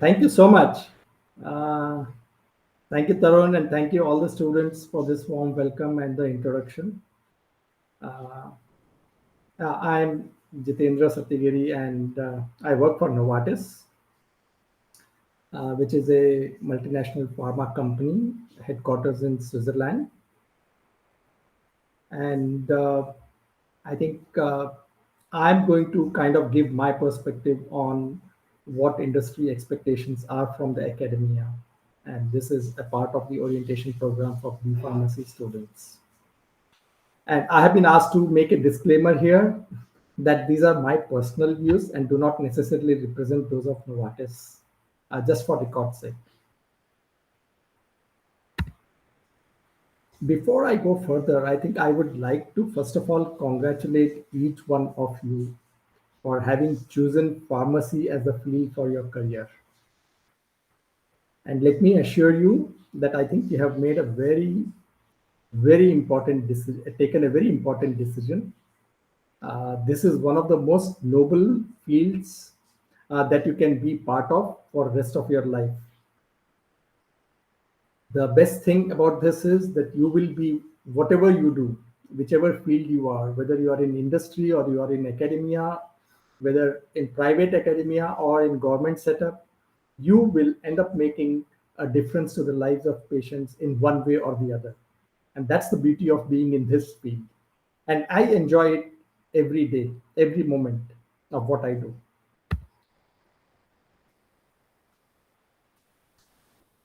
Thank you so much. Uh, Thank you, Tarun, and thank you all the students for this warm welcome and the introduction. Uh, I'm Jitendra Satyagiri, and I work for Novartis, which is a multinational pharma company headquarters in Switzerland. And I think I'm going to kind of give my perspective on what industry expectations are from the academia. And this is a part of the orientation program for B Pharmacy students. And I have been asked to make a disclaimer here that these are my personal views and do not necessarily represent those of Novartis, just for record's sake. Before I go further, I think I would like to first of all congratulate each one of you for having chosen pharmacy as a field for your career. And let me assure you that I think you have made a very important decision, taken a very important decision. This is one of the most noble fields that you can be part of for the rest of your life. The best thing about this is that you will be, whatever you do, whichever field you are, whether you are in industry or you are in academia, whether in private academia or in government setup, you will end up making a difference to the lives of patients in one way or the other. And that's the beauty of being in this field. And I enjoy it every day, every moment of what I do.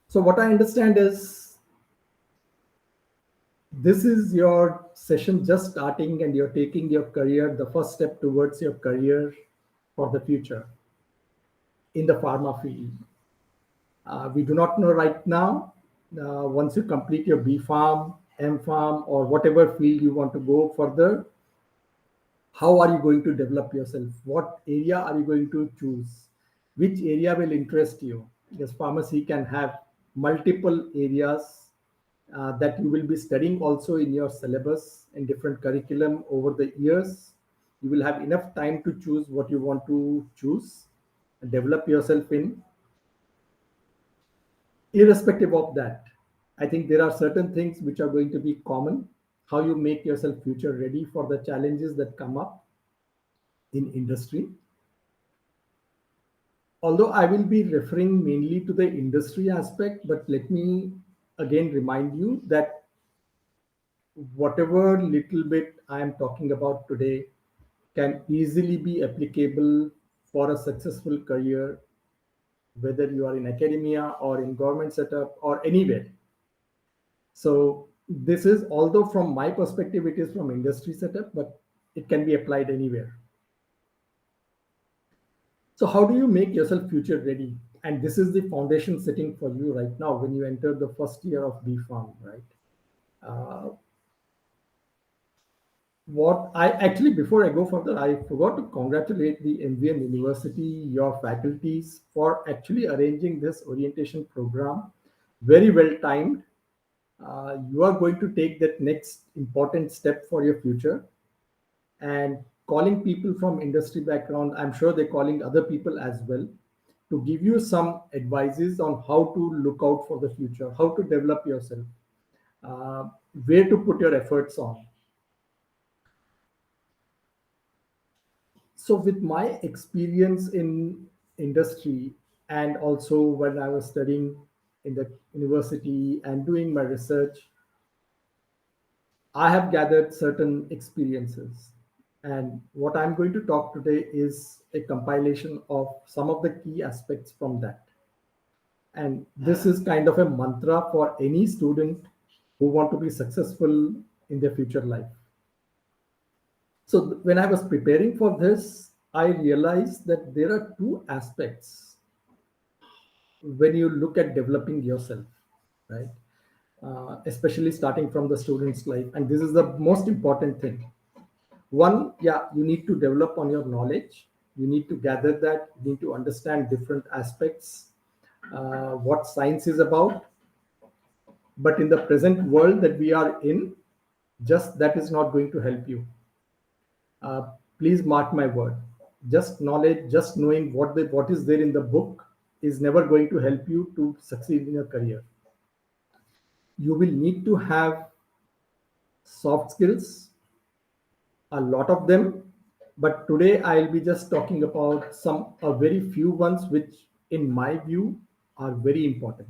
So what I understand is this is your session just starting and you're taking your career, the first step towards your career for the future in the pharma field. We do not know right now. Once you complete your B Farm, M Farm, or whatever field you want to go further, how are you going to develop yourself? What area are you going to choose? Which area will interest you? Because pharmacy can have multiple areas that you will be studying also in your syllabus in different curriculum over the years. You will have enough time to choose what you want to choose and develop yourself in. Irrespective of that, I think there are certain things which are going to be common. How you make yourself future ready for the challenges that come up in industry. Although I will be referring mainly to the industry aspect, but let me again remind you that whatever little bit I am talking about today can easily be applicable for a successful career, whether you are in academia or in government setup or anywhere. So this is, although from my perspective, it is from industry setup, but it can be applied anywhere. So how do you make yourself future ready? And this is the foundation setting for you right now when you enter the first year of B Farm, right? Uh, what I actually, before I go further, I forgot to congratulate the MVM University, your faculties for actually arranging this orientation program. Very well timed. You are going to take that next important step for your future, and calling people from industry background, I'm sure they're calling other people as well to give you some advices on how to look out for the future, how to develop yourself, uh, where to put your efforts on. So with my experience in industry, and also when I was studying in the university and doing my research, I have gathered certain experiences. And what I'm going to talk today is a compilation of some of the key aspects from that. And this is kind of a mantra for any student who want to be successful in their future life. So when I was preparing for this, I realized that there are two aspects when you look at developing yourself, right? Especially starting from the student's life. And this is the most important thing. One, yeah, you need to develop on your knowledge. You need to gather that. You need to understand different aspects, what science is about. But in the present world that we are in, just that is not going to help you. Please mark my word. Just knowledge, just knowing what is there in the book is never going to help you to succeed in your career. You will need to have soft skills, a lot of them, but today I'll be just talking about some a very few ones which in my view are very important.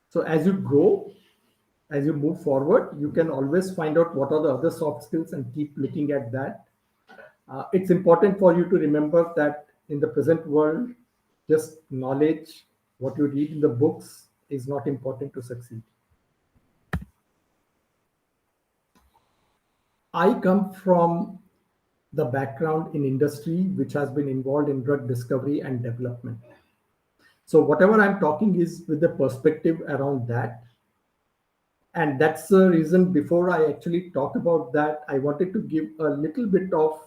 So as you grow, as you move forward, you can always find out what are the other soft skills and keep looking at that. It's important for you to remember that in the present world, just knowledge, what you read in the books, is not important to succeed. I come from the background in industry which has been involved in drug discovery and development. So whatever I'm talking is with the perspective around that. And that's the reason before I actually talk about that, I wanted to give a little bit of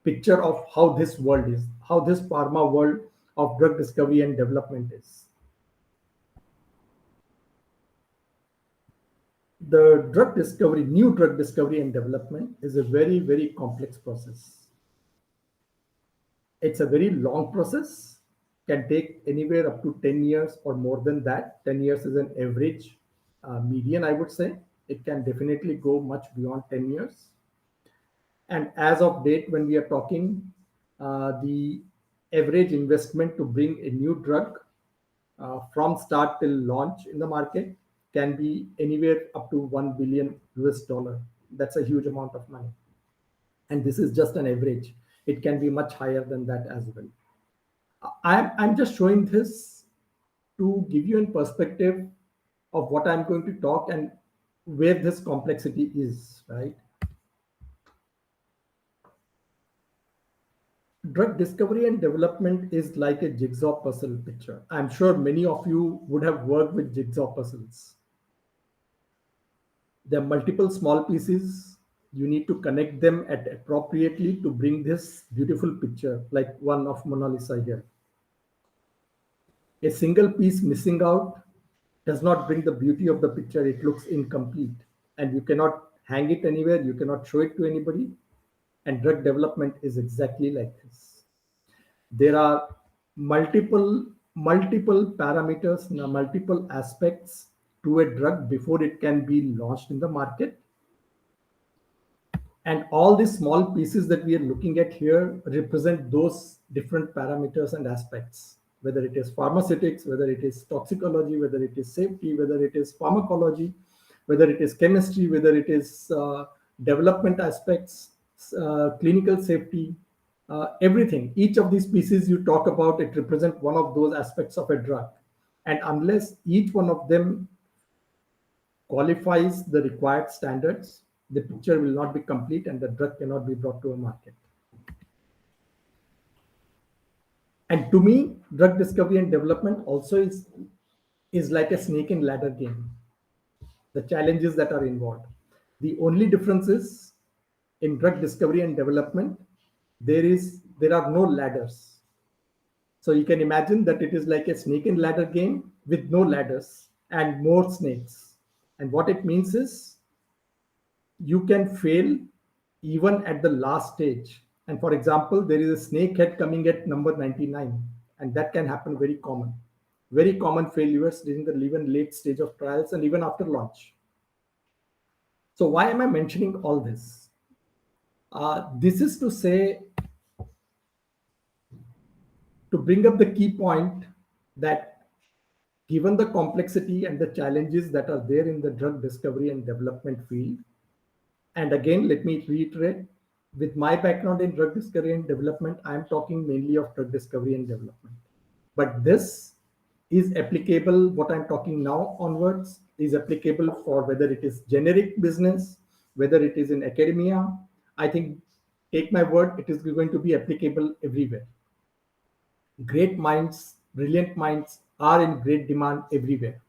picture of how this world is, how this pharma world of drug discovery and development is. The drug discovery, new drug discovery and development is a very, very complex process. It's a very long process, can take anywhere up to 10 years or more than that. 10 years is an average median, I would say. It can definitely go much beyond 10 years. And as of date, when we are talking, the average investment to bring a new drug from start till launch in the market can be anywhere up to 1 billion US dollar. That's a huge amount of money. And this is just an average. It can be much higher than that as well. I'm just showing this to give you a perspective of what I'm going to talk and where this complexity is, right? Drug discovery and development is like a jigsaw puzzle picture. I'm sure many of you would have worked with jigsaw puzzles. There are multiple small pieces. You need to connect them at appropriately to bring this beautiful picture, like one of Mona Lisa here. A single piece missing out does not bring the beauty of the picture. It looks incomplete, and you cannot hang it anywhere. You cannot show it to anybody. And drug development is exactly like this. There are multiple parameters, multiple aspects to a drug before it can be launched in the market. And all these small pieces that we are looking at here represent those different parameters and aspects, whether it is pharmaceutics, whether it is toxicology, whether it is safety, whether it is pharmacology, whether it is chemistry, whether it is development aspects, clinical safety, everything. Each of these pieces you talk about, it represents one of those aspects of a drug. And unless each one of them qualifies the required standards, the picture will not be complete and the drug cannot be brought to a market. And to me, drug discovery and development also is like a snake and ladder game. The challenges that are involved. The only difference is in drug discovery and development, there are no ladders. So you can imagine that it is like a snake and ladder game with no ladders and more snakes. And what it means is you can fail even at the last stage. And for example, there is a snake head coming at number 99, and that can happen very common. Very common failures during the even late stage of trials and even after launch. So why am I mentioning all this? This is to say, to bring up the key point that given the complexity and the challenges that are there in the drug discovery and development field, and again, let me reiterate, with my background in drug discovery and development, I'm talking mainly of drug discovery and development. But this is applicable, what I'm talking now onwards is applicable for whether it is generic business, whether it is in academia. I think, take my word, it is going to be applicable everywhere. Great minds, brilliant minds are in great demand everywhere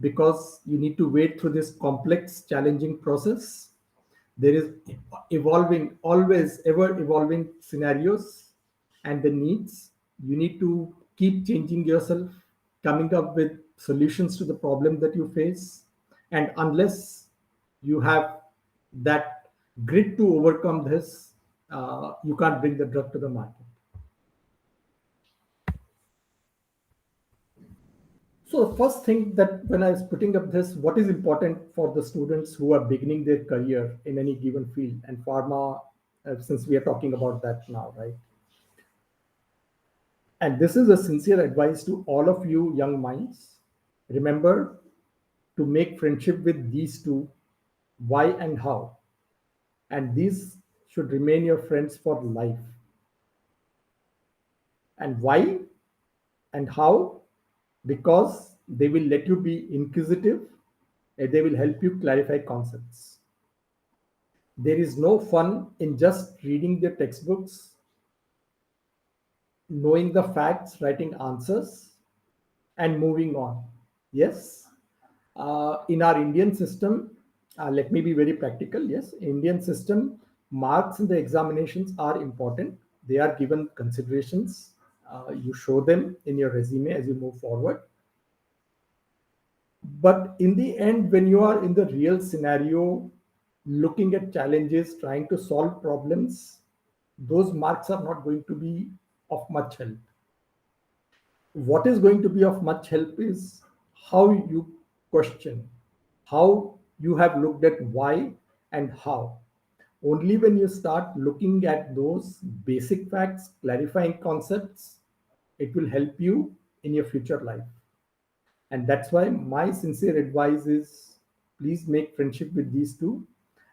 because you need to wait through this complex, challenging process. There is evolving, always ever evolving scenarios and the needs. You need to keep changing yourself, coming up with solutions to the problem that you face. And unless you have that grit to overcome this, you can't bring the drug to the market. So the first thing that when I was putting up this, what is important for the students who are beginning their career in any given field, and pharma, since we are talking about that now, right? And this is a sincere advice to all of you young minds. Remember to make friendship with these two, why and how. And these should remain your friends for life. And why and how? Because they will let you be inquisitive and they will help you clarify concepts. There is no fun in just reading the textbooks, knowing the facts, writing answers, and moving on. Yes, in our Indian system, let me be very practical. Yes, Indian system marks in the examinations are important. They are given considerations. You show them in your resume as you move forward. But in the end, when you are in the real scenario, looking at challenges, trying to solve problems, those marks are not going to be of much help. What is going to be of much help is how you question, how you have looked at why and how. Only when you start looking at those basic facts, clarifying concepts, it will help you in your future life. And that's why my sincere advice is please make friendship with these two,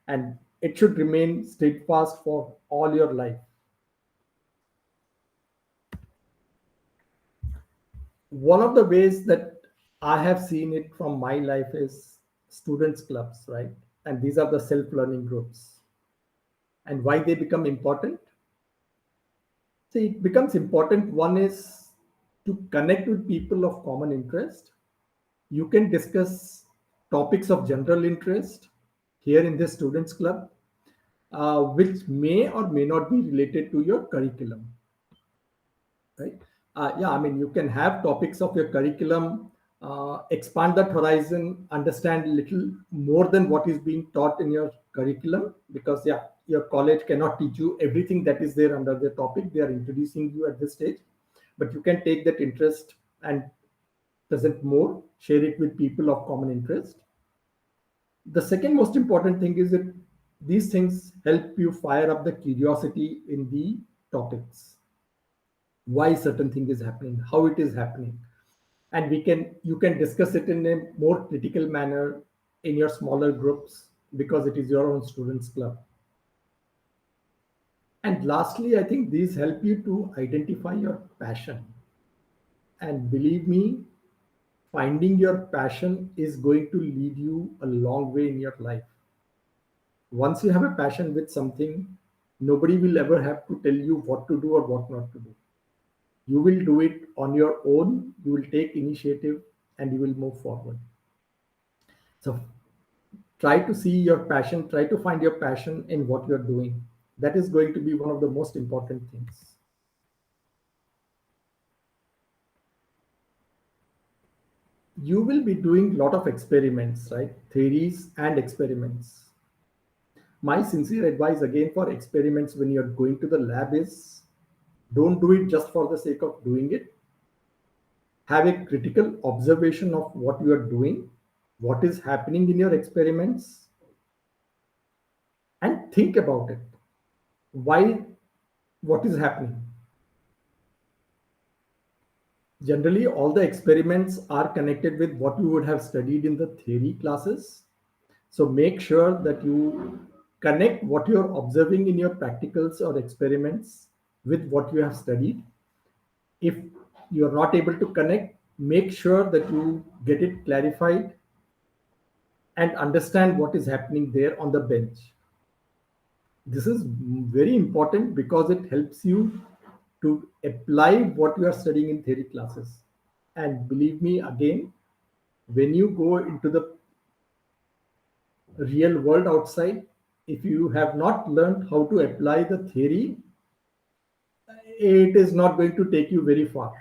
and it should remain steadfast for all your life. One of the ways that I have seen it from my life is students clubs, right? And these are the self-learning groups. And why they become important? See, it becomes important. One is to connect with people of common interest. You can discuss topics of general interest here in this students club, which may or may not be related to your curriculum, right? Yeah, I mean, you can have topics of your curriculum, expand that horizon, understand a little more than what is being taught in your curriculum, because, yeah, your college cannot teach you everything that is there under the topic they are introducing you at this stage. But you can take that interest and present more, share it with people of common interest. The second most important thing is that these things help you fire up the curiosity in the topics, why certain thing is happening, how it is happening, and we can you can discuss it in a more critical manner in your smaller groups because it is your own students club. And lastly, I think these help you to identify your passion, and believe me, finding your passion is going to lead you a long way in your life. Once you have a passion with something, nobody will ever have to tell you what to do or what not to do. You will do it on your own, you will take initiative, and you will move forward. So try to see your passion, try to find your passion in what you're doing. That is going to be one of the most important things. You will be doing a lot of experiments, right? Theories and experiments. My sincere advice again for experiments when you're going to the lab is don't do it just for the sake of doing it. Have a critical observation of what you are doing, what is happening in your experiments, and think about it. Why, what is happening? Generally, all the experiments are connected with what you would have studied in the theory classes. So make sure that you connect what you're observing in your practicals or experiments with what you have studied. If you're not able to connect, make sure that you get it clarified and understand what is happening there on the bench. This is very important because it helps you to apply what you are studying in theory classes. And believe me, again, when you go into the real world outside, if you have not learned how to apply the theory, it is not going to take you very far,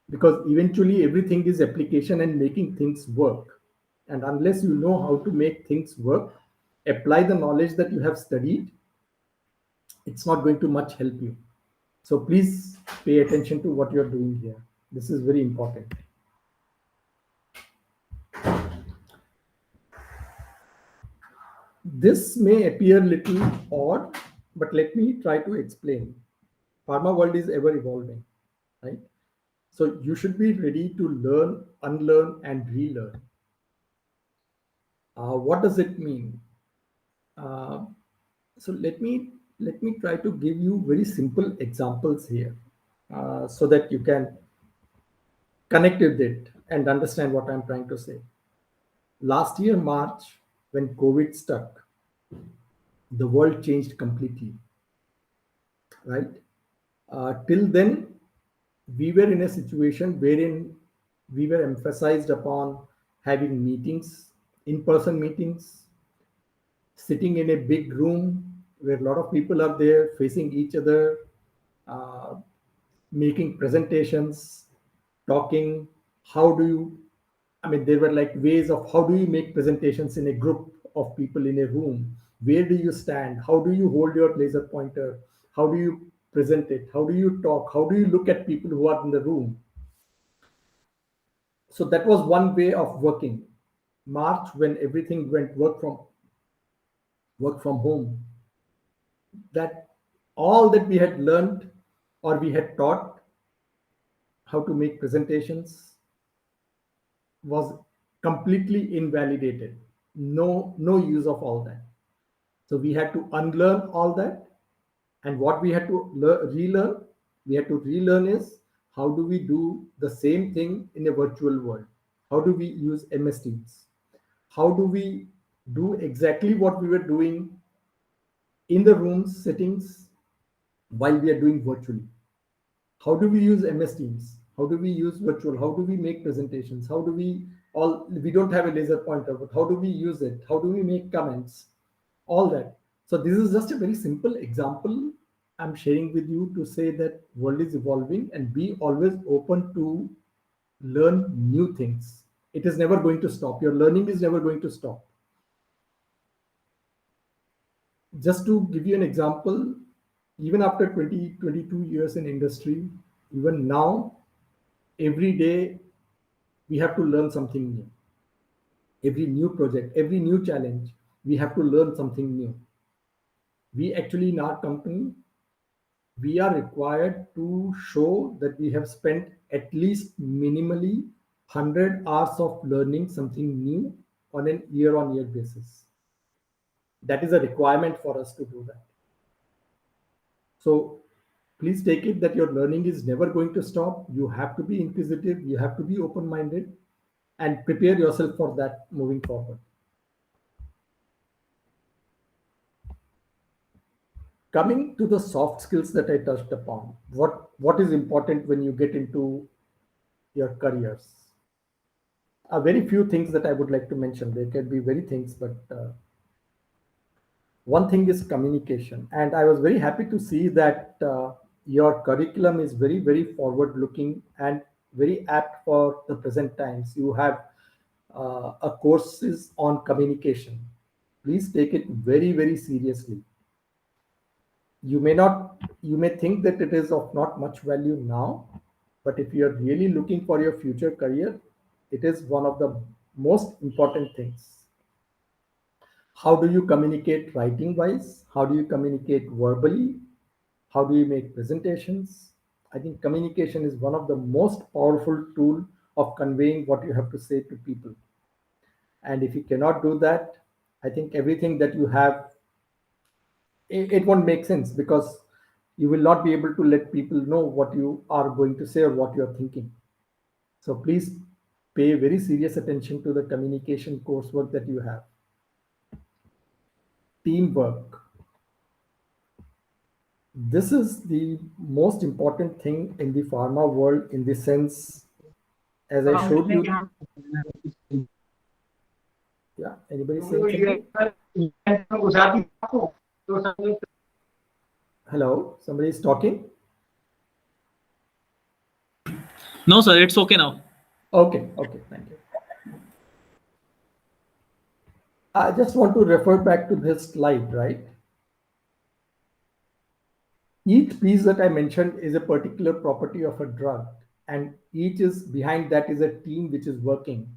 because eventually everything is application and making things work. And unless you know how to make things work, apply the knowledge that you have studied, it's not going to much help you. So please pay attention to what you're doing here. This is very important. This may appear little odd, but let me try to explain. Pharma world is ever evolving, right? So you should be ready to learn, unlearn, and relearn. What does it mean? Uh, so let me try to give you very simple examples here, so that you can connect with it and understand what I'm trying to say. Last year March, when COVID struck, the world changed completely, right? Till then, we were in a situation wherein we were emphasized upon having meetings, in-person meetings, sitting in a big room where a lot of people are there facing each other, uh, making presentations, talking. How do you, I mean, there were like ways of how do you make presentations in a group of people in a room? Where do you stand? How do you hold your laser pointer? How do you present it? How do you talk? How do you look at people who are in the room? So that was one way of working. March, when everything went work from home, that all that we had learned or we had taught how to make presentations was completely invalidated. No use of all that. So we had to unlearn all that. And what we had to relearn, we had to relearn is how do we do the same thing in a virtual world? How do we use MS Teams? How do we do exactly what we were doing in the rooms settings while we are doing virtually? How do we use MS Teams? How do we use virtual? How do we make presentations? How do we don't have a laser pointer, but how do we use it? How do we make comments? All that. So this is just a very simple example I'm sharing with you to say that world is evolving and be always open to learn new things. It is never going to stop. Your learning is never going to stop. Just to give you an example, even after 20-22 years in industry, even now, every day we have to learn something new. Every new project, every new challenge, we have to learn something new. We actually, in our company, we are required to show that we have spent at least minimally 100 hours of learning something new on an year-on-year basis. That is a requirement for us to do that. So please take it that your learning is never going to stop. You have to be inquisitive, you have to be open-minded, and prepare yourself for that moving forward. Coming to the soft skills that I touched upon, what is important when you get into your careers? Very few things that I would like to mention. There can be very things, but one thing is communication. And I was very happy to see that your curriculum is very, very forward looking and very apt for the present times. You have a courses on communication. Please take it very, very seriously. You may think that it is of not much value now, but if you are really looking for your future career, it is one of the most important things. How do you communicate writing wise? How do you communicate verbally? How do you make presentations? I think communication is one of the most powerful tool of conveying what you have to say to people. And if you cannot do that, I think everything that you have, it won't make sense, because you will not be able to let people know what you are going to say or what you're thinking. So please pay very serious attention to the communication coursework that you have. Teamwork. This is the most important thing in the pharma world, in the sense, as I showed you. Yeah, anybody saying something? Hello, somebody is talking. No, sir, it's okay now. Okay, thank you. I just want to refer back to this slide, right? Each piece that I mentioned is a particular property of a drug, and each is behind that is a team which is working.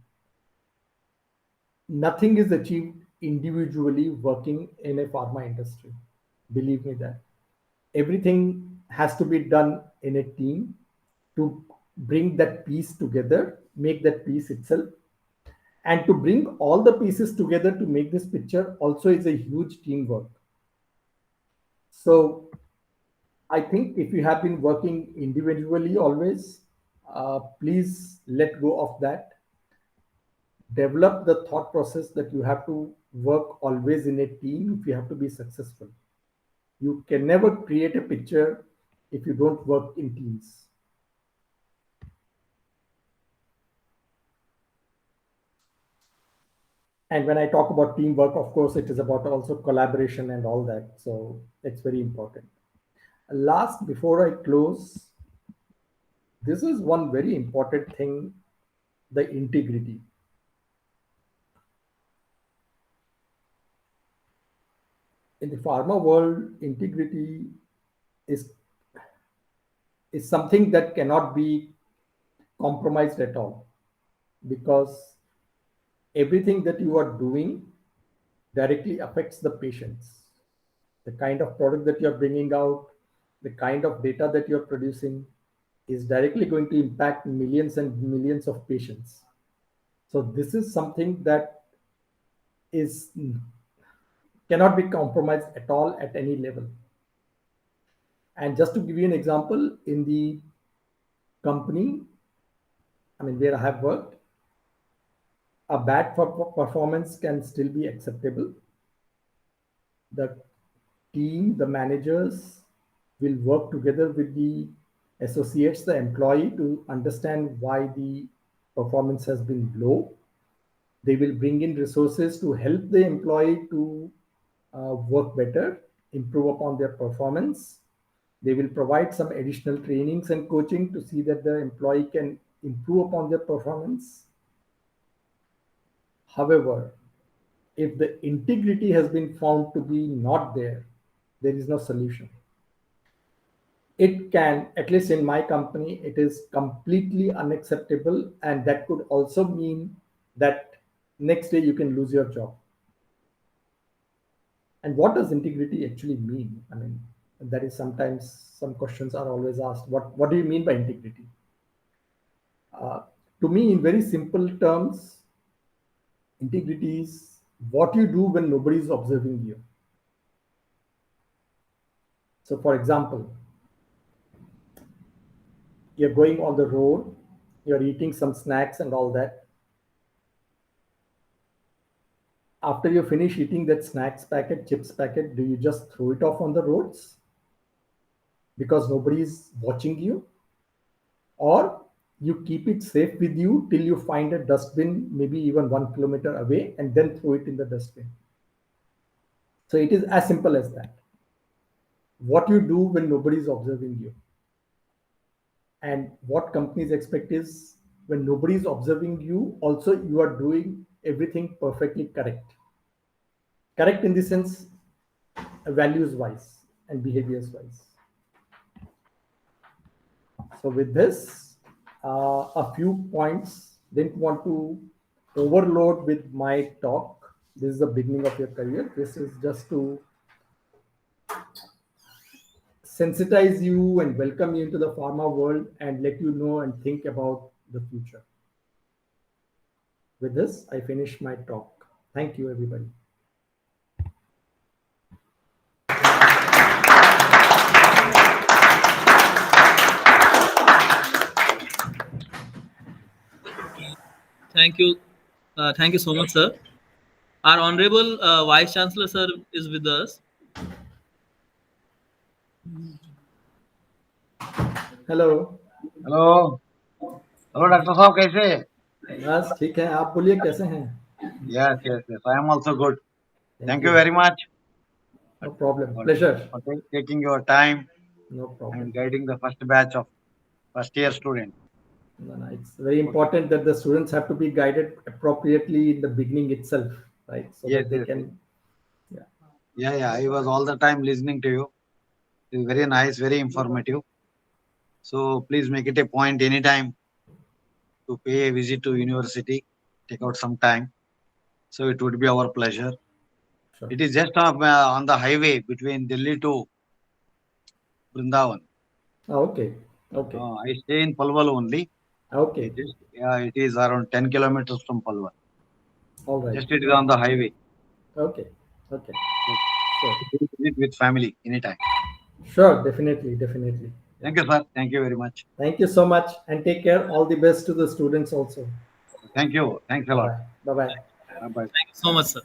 Nothing is achieved individually working in a pharma industry. Believe me that everything has to be done in a team to bring that piece together, make that piece itself. And to bring all the pieces together to make this picture also is a huge teamwork. So I think if you have been working individually always, please let go of that. Develop the thought process that you have to work always in a team if you have to be successful. You can never create a picture if you don't work in teams. And when I talk about teamwork, of course, it is about also collaboration and all that. So it's very important. Last, before I close, this is one very important thing, the integrity. In the pharma world, integrity is is something that cannot be compromised at all, because everything that you are doing directly affects the patients. The kind of product that you're bringing out, the kind of data that you're producing is directly going to impact millions and millions of patients. So this is something that is cannot be compromised at all at any level. And just to give you an example, in the company, I mean, where I have worked, a bad performance can still be acceptable. The team, the managers will work together with the associates, the employee, to understand why the performance has been low. They will bring in resources to help the employee to work better, improve upon their performance. They will provide some additional trainings and coaching to see that the employee can improve upon their performance. However, if the integrity has been found to be not there, there is no solution. It can, at least in my company, it is completely unacceptable, and that could also mean that next day you can lose your job. And what does integrity actually mean? I mean, that is sometimes some questions are always asked. What do you mean by integrity? Uh, to me, in very simple terms, integrity is what you do when nobody is observing you. So, for example, you're going on the road, you're eating some snacks and all that. After you finish eating that snacks packet, chips packet, do you just throw it off on the roads because nobody is watching you? Or you keep it safe with you till you find a dustbin, maybe even 1 kilometer away, and then throw it in the dustbin? So it is as simple as that. What you do when nobody is observing you. And what companies expect is when nobody is observing you, also you are doing everything perfectly correct. Correct in the sense, values wise and behaviors wise. So with this, a few points. Didn't want to overload with my talk. This is the beginning of your career. This is just to sensitize you and welcome you into the pharma world and let you know and think about the future. With this, I finish my talk. Thank you, everybody. Thank you. Thank you so much, sir. Our Honorable Vice Chancellor, sir, is with us. Hello. Hello hello doctor साहब कैसे? बस ठीक है, आप बोलिए कैसे हैं? Yes yes yes I am also good. Thank you you. very much No problem. for, Pleasure. for taking your time No problem. and guiding the first batch of first year students. No, no, it's very important that the students have to be guided appropriately in the beginning itself, right? So Yes, that they yes, can, yes. Yeah, I was all the time listening to you. It's very nice, very informative. So please make it a point anytime to pay a visit to university. Take out some time. So it would be our pleasure. Sure. It is just on the highway between Delhi to Vrindavan. Okay. Okay. I stay in Palwal only. Okay. It is around 10 kilometers from Palwal. All right. Just it is on the highway. Okay. Okay. Sure. Visit with family anytime. Sure. Definitely. Definitely. Thank you, sir. Thank you very much. Thank you so much, and take care. All the best to the students also. Thank you. Thanks a lot. Bye bye. Bye bye. Thank you so much, sir.